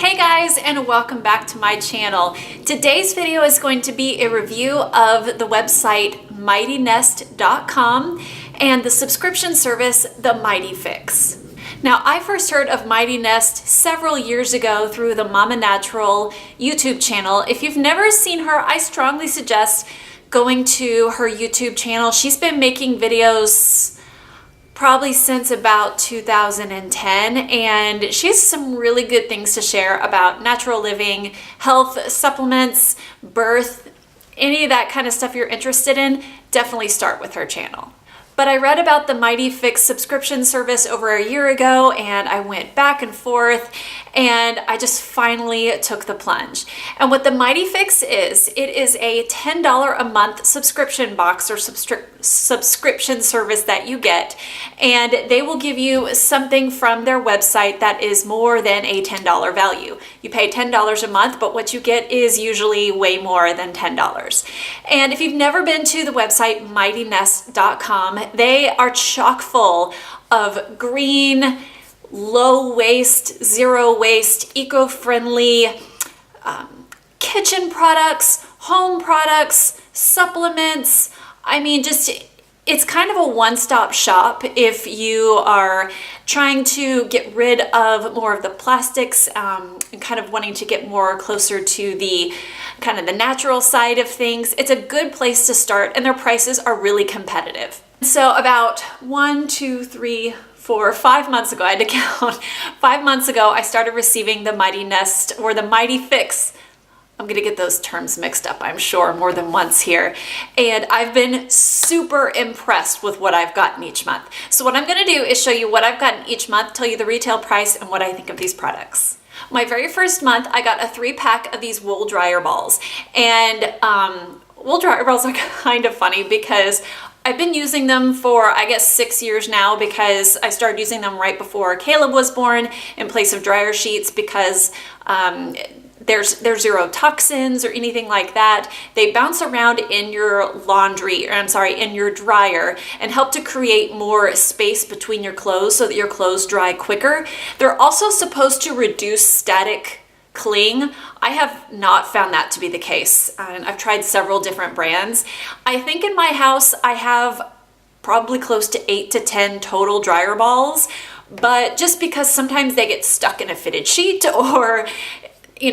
Hey guys, and welcome back to my channel. Today's video is going to be a review of the website MightyNest.com and the subscription service The Mighty Fix. Now, I first heard of Mighty Nest several years ago through the Mama Natural YouTube channel. If you've never seen her, I strongly suggest going to her YouTube channel. She's been making videos probably since about 2010, and she has some really good things to share about natural living, health, supplements, birth, any of that kind of stuff you're interested in. Definitely start with her channel. But I read about the Mighty Fix subscription service over a year ago, and I went back and forth, and I just finally took the plunge. And what the Mighty Fix is, it is a $10 a month subscription box or subscription service that you get, and they will give you something from their website that is more than a $10 value. You pay $10 a month, but what you get is usually way more than $10. And if you've never been to the website MightyNest.com, they are chock full of green, low waste, zero waste, eco-friendly kitchen products, home products, supplements. I mean, it's kind of a one-stop shop if you are trying to get rid of more of the plastics and kind of wanting to get more closer to the kind of the natural side of things. It's a good place to start, and their prices are really competitive. So about 5 months ago, I had to count, 5 months ago, I started receiving the Mighty Nest or the Mighty Fix. I'm gonna get those terms mixed up, I'm sure, more than once here. And I've been super impressed with what I've gotten each month. So what I'm gonna do is show you what I've gotten each month, tell you the retail price and what I think of these products. My very first month, I got a 3-pack of these wool dryer balls. And wool dryer balls are kind of funny because I've been using them for, I guess, 6 years now, because I started using them right before Caleb was born in place of dryer sheets, because there's zero toxins or anything like that. They bounce around in your in your dryer and help to create more space between your clothes so that your clothes dry quicker. They're also supposed to reduce static cling. I have not found that to be the case, and I've tried several different brands. I think in my house I have probably close to 8 to 10 total dryer balls, but just because sometimes they get stuck in a fitted sheet or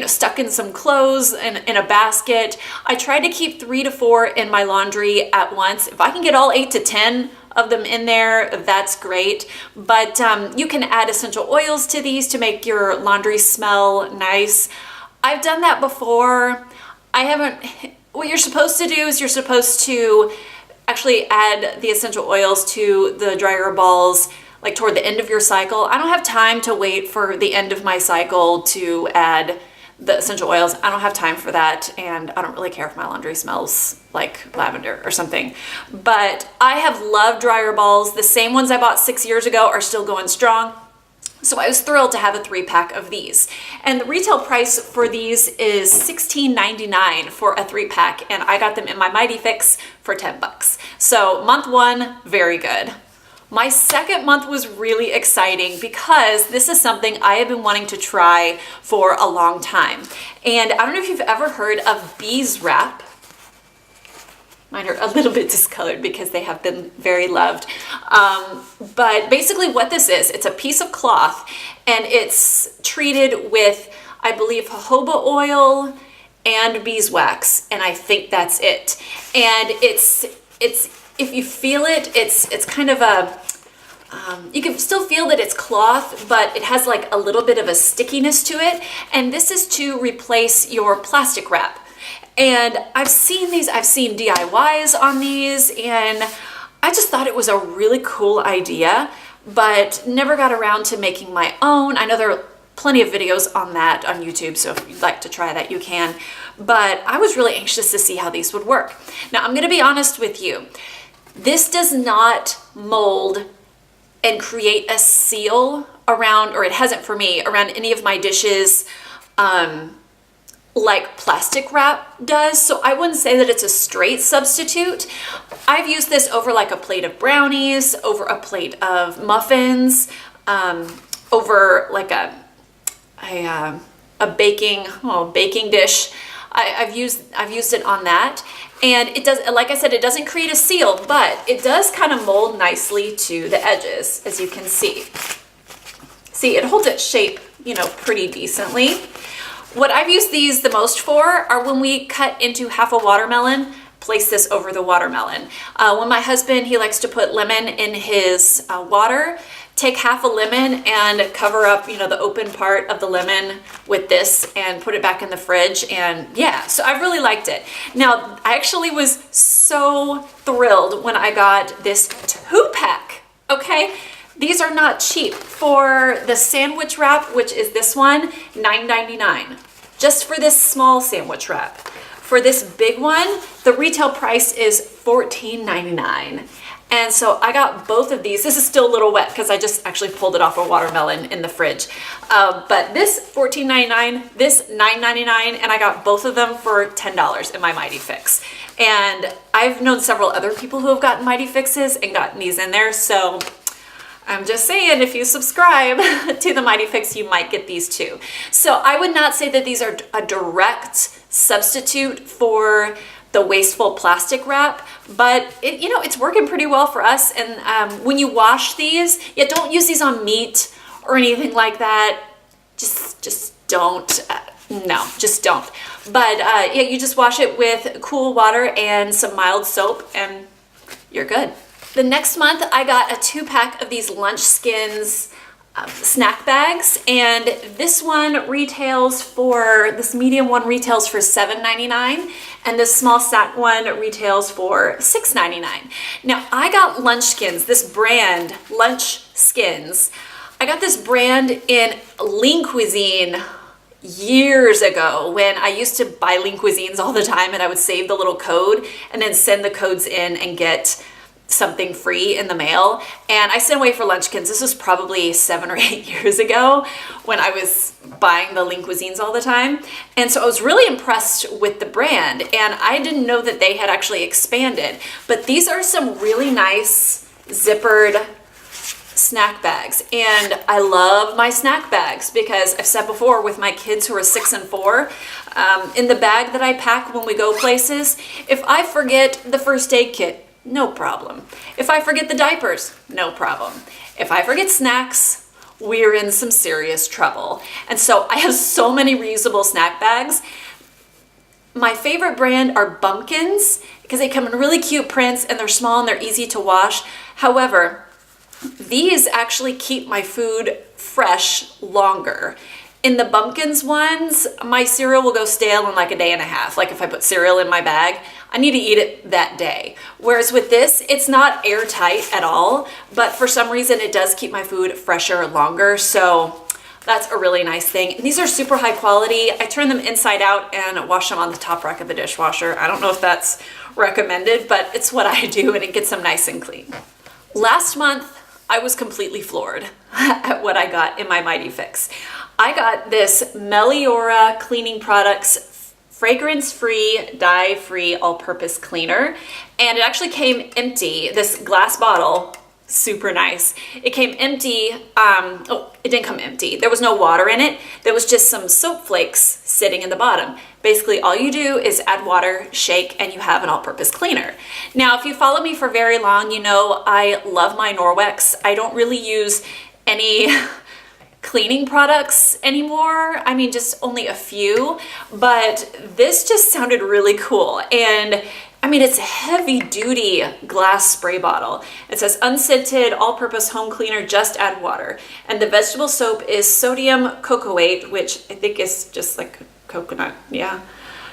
stuck in some clothes in a basket, I try to keep 3 to 4 in my laundry at once. If I can get all 8 to 10 of them in there, that's great. But you can add essential oils to these to make your laundry smell nice. I've done that before. What you're supposed to do is you're supposed to actually add the essential oils to the dryer balls like toward the end of your cycle. I don't have time to wait for the end of my cycle to add the essential oils. I don't have time for that, and I don't really care if my laundry smells like lavender or something. But I have loved dryer balls. The same ones I bought 6 years ago are still going strong. So I was thrilled to have a 3-pack of these. And the retail price for these is $16.99 for a 3-pack, and I got them in my Mighty Fix for 10 bucks. So month 1, very good. My second month was really exciting because this is something I have been wanting to try for a long time. And I don't know if you've ever heard of Beeswax. Mine are a little bit discolored because they have been very loved. But basically what this is, it's a piece of cloth, and it's treated with, I believe, jojoba oil and beeswax, and I think that's it. And it's if you feel it, it's kind of a, you can still feel that it's cloth, but it has like a little bit of a stickiness to it. And this is to replace your plastic wrap. And I've seen DIYs on these, and I just thought it was a really cool idea, but never got around to making my own. I know there are plenty of videos on that on YouTube, so if you'd like to try that, you can. But I was really anxious to see how these would work. Now, I'm gonna be honest with you. This does not mold and create a seal around, or it hasn't for me, around any of my dishes like plastic wrap does. So I wouldn't say that it's a straight substitute. I've used this over like a plate of brownies, over a plate of muffins, over like a a baking dish. I've used it on that, and it does, like I said, it doesn't create a seal, but it does kind of mold nicely to the edges, as you can see. See, it holds its shape, you know, pretty decently. What I've used these the most for are when we cut into half a watermelon, place this over the watermelon. When my husband, he likes to put lemon in his water, take half a lemon and cover up, you know, the open part of the lemon with this and put it back in the fridge. And yeah, so I really liked it. Now, I actually was so thrilled when I got this 2-pack, okay? These are not cheap. For the sandwich wrap, which is this one, $9.99, just for this small sandwich wrap. For this big one, the retail price is $14.99. And so I got both of these. This is still a little wet because I just actually pulled it off a watermelon in the fridge. But this $14.99, this $9.99, and I got both of them for $10 in my Mighty Fix. And I've known several other people who have gotten Mighty Fixes and gotten these in there. So I'm just saying, if you subscribe to the Mighty Fix, you might get these too. So I would not say that these are a direct substitute for the wasteful plastic wrap, but it, you know, it's working pretty well for us. And when you wash these, yeah, don't use these on meat or anything like that. Just don't. No, just don't. But yeah, you just wash it with cool water and some mild soap, and you're good. The next month, I got a 2-pack of these Lunch Skins snack bags, and this one retails for, this medium one retails for $7.99, and this small snack one retails for $6.99. Now, I got Lunch Skins, this brand, Lunch Skins. I got this brand in Lean Cuisine years ago when I used to buy Lean Cuisines all the time, and I would save the little code and then send the codes in and get something free in the mail. And I sent away for Lunchkins. This was probably 7 or 8 years ago when I was buying the Lean Cuisines all the time. And so I was really impressed with the brand, and I didn't know that they had actually expanded. But these are some really nice zippered snack bags, and I love my snack bags because I've said before, with my kids who are 6 and 4, in the bag that I pack when we go places, if I forget the first aid kit, no problem. If I forget the diapers, no problem. If I forget snacks, we're in some serious trouble. And so I have so many reusable snack bags. My favorite brand are Bumpkins because they come in really cute prints and they're small and they're easy to wash. However, these actually keep my food fresh longer. In the Bumpkins ones, my cereal will go stale in like a day and a half. Like if I put cereal in my bag, I need to eat it that day. Whereas with this, it's not airtight at all, but for some reason it does keep my food fresher longer. So that's a really nice thing. And these are super high quality. I turn them inside out and wash them on the top rack of the dishwasher. I don't know if that's recommended, but it's what I do, and it gets them nice and clean. Last month, I was completely floored at what I got in my Mighty Fix. I got this Meliora Cleaning Products fragrance-free, dye-free, all-purpose cleaner, and it actually came empty. This glass bottle, super nice. It came empty. Oh, it didn't come empty. There was no water in it. There was just some soap flakes sitting in the bottom. Basically, all you do is add water, shake, and you have an all-purpose cleaner. Now, if you follow me for very long, you know I love my Norwex. I don't really use any cleaning products anymore. I mean, just only a few, but this just sounded really cool. And I mean, it's a heavy duty glass spray bottle. It says unscented, all-purpose home cleaner, just add water. And the vegetable soap is sodium cocoate, which I think is just like coconut, yeah.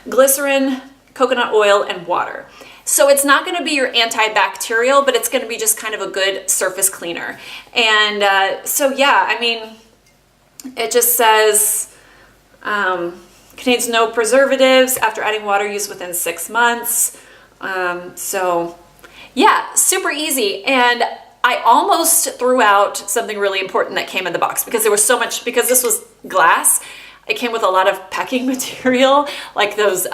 Glycerin, coconut oil, and water. So it's not gonna be your antibacterial, but it's gonna be just kind of a good surface cleaner. And so yeah, I mean, it just says, contains no preservatives after adding water used within 6 months. So yeah, super easy. And I almost threw out something really important that came in the box because there was so much, because this was glass, it came with a lot of packing material, like those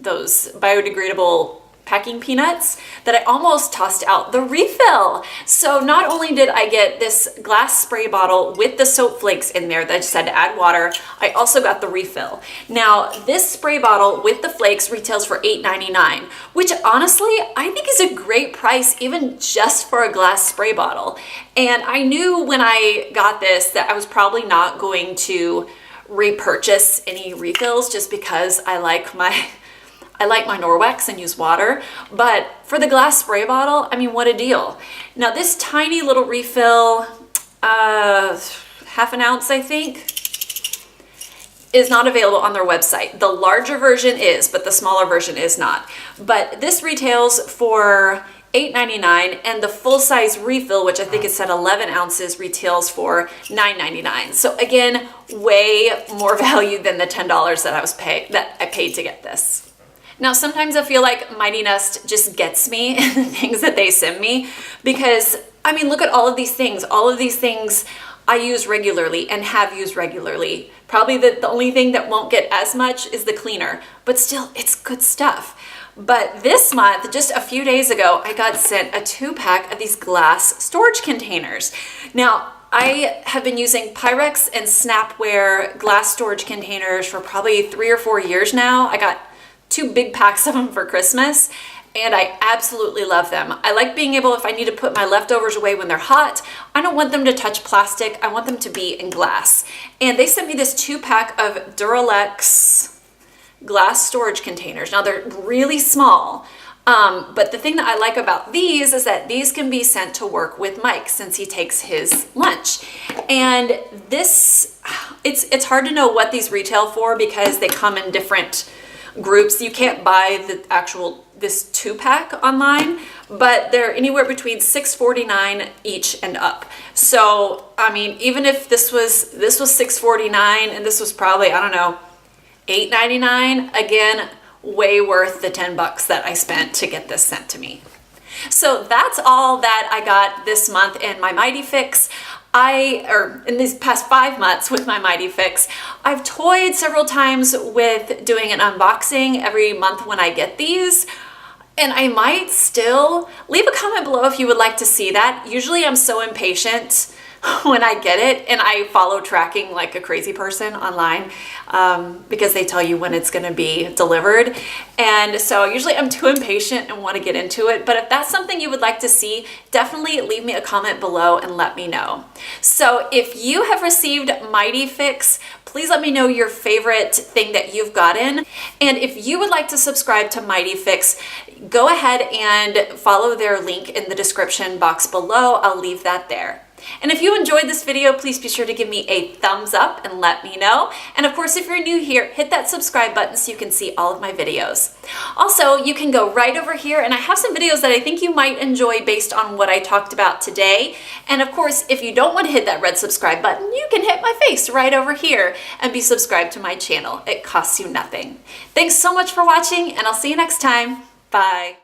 biodegradable packing peanuts that I almost tossed out the refill. So not only did I get this glass spray bottle with the soap flakes in there that I just had to add water, I also got the refill. Now this spray bottle with the flakes retails for $8.99, which honestly I think is a great price even just for a glass spray bottle. And I knew when I got this that I was probably not going to repurchase any refills just because I like my Norwex and use water, but for the glass spray bottle, I mean, what a deal. Now this tiny little refill, half an ounce, I think, is not available on their website. The larger version is, but the smaller version is not. But this retails for $8.99, and the full-size refill, which I think it said 11 ounces, retails for $9.99. So again, way more value than the $10 that I paid to get this. Now, sometimes I feel like Mighty Nest just gets me in the things that they send me because, I mean, look at all of these things. All of these things I use regularly and have used regularly. Probably the only thing that won't get as much is the cleaner, but still, it's good stuff. But this month, just a few days ago, I got sent a 2-pack of these glass storage containers. Now, I have been using Pyrex and Snapware glass storage containers for probably 3 or 4 years now. I got 2 big packs of them for Christmas, and I absolutely love them. I like being able, if I need to put my leftovers away when they're hot, I don't want them to touch plastic. I want them to be in glass. And they sent me this 2-pack of Duralex glass storage containers. Now they're really small, but the thing that I like about these is that these can be sent to work with Mike since he takes his lunch. And this, it's hard to know what these retail for because they come in different groups. You can't buy this 2-pack online, but they're anywhere between $6.49 each and up. So, I mean, even if this was $6.49 and this was probably, I don't know, $8.99, again, way worth the $10 that I spent to get this sent to me. So that's all that I got this month in my Mighty Fix. In these past 5 months with my Mighty Fix, I've toyed several times with doing an unboxing every month when I get these, and I might still. Leave a comment below if you would like to see that. Usually I'm so impatient when I get it, and I follow tracking like a crazy person online because they tell you when it's going to be delivered. And so usually I'm too impatient and want to get into it. But if that's something you would like to see, definitely leave me a comment below and let me know. So if you have received Mighty Fix, please let me know your favorite thing that you've gotten. And if you would like to subscribe to Mighty Fix, go ahead and follow their link in the description box below. I'll leave that there. And if you enjoyed this video, please be sure to give me a thumbs up and let me know. And of course, if you're new here, hit that subscribe button so you can see all of my videos. Also, you can go right over here, and I have some videos that I think you might enjoy based on what I talked about today. And of course, if you don't want to hit that red subscribe button, you can hit my face right over here and be subscribed to my channel. It costs you nothing. Thanks so much for watching, and I'll see you next time. Bye.